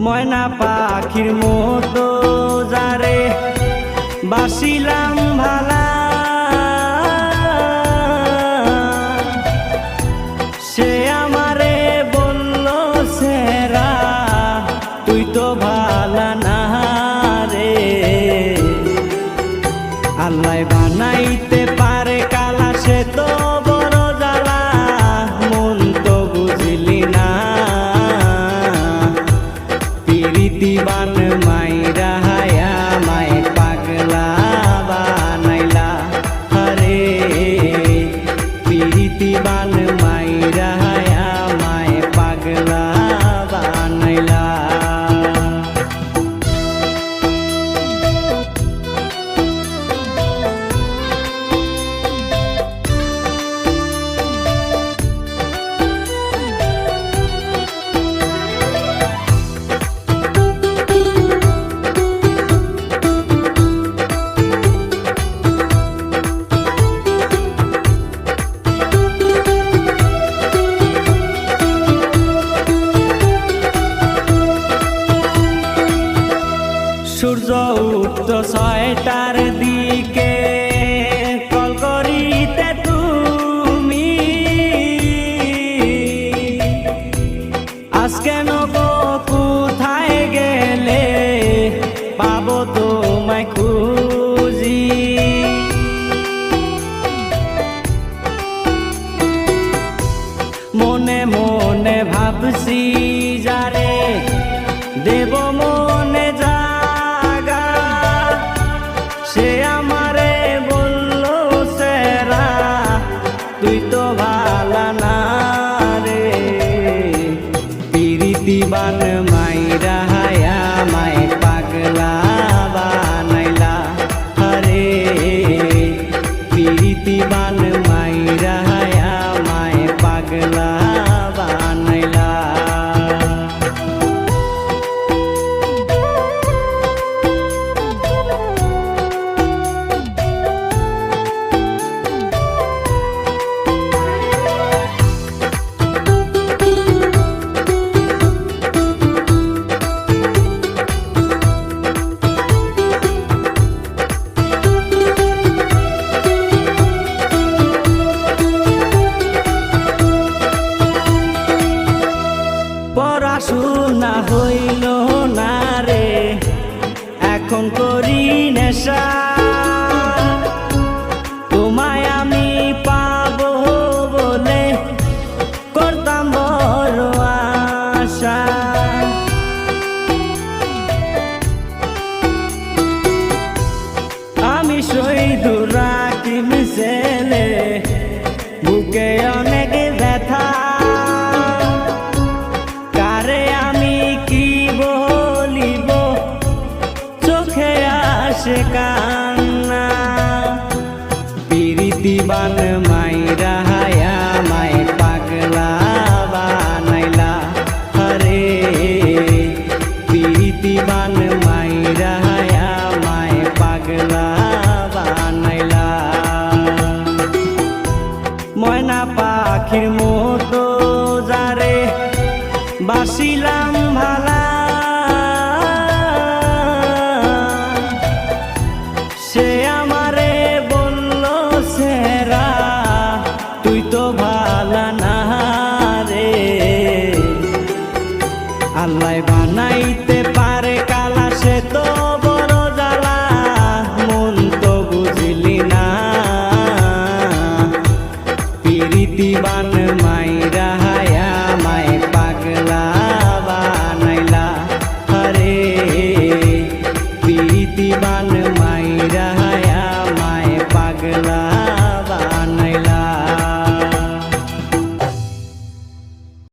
ময়না পাখির মতো যারে বাসিলাম ভালা, সে আমারে বলল সেরা তুই তো ভালা না রে। আল্লাহ বানাইতে পারে কালা, সে তো বড় জ্বালা, মন তো বুঝলি না। পিরিতিবান মাইরা হায়া মায় পাগলা বানাইলা, হরে পিরিতিবান মাইরা হায়া মায় পাগলা বানাইলা। সূর্য উঠত ৬টার দিকে, কল করিতে তুমি আজকে নগো কোথায় গেলে, পাবো তোমায় খুঁজি। মনে মনে ভাবছি যারে দেব মনে জাগা, সে আমারে বলল সেরা তুই তো ভালা না রে। পিরিতিবান মাইরা হায়া মায় পাগলা বানাইলা, হরে পিরিতিবান মাইরা হায়া মায় পাগলা বানাইলা। পড়াশোনা হইল না রে, এখন করি নেশা, তোমায় আমি পাবো বলে করতাম বড় আশা। আমি শহীদুর রাকিব ছেলে, বুকে অনেক ব্যথা, কারে আমি কি বলিব, চোখে আসে কান্না। পিরিতিবান মাইরা হায়া মায় পাগলা বানাইলা, হরে পিরিতিবান মাইরা হায়া মায় পাগলা বানাইলা। ময়না পাখির মতো যারে বাসিলাম ভালা, সে আমারে বলল সেরা তুই তো ভালা না রে। আল্লাহ বানাইতে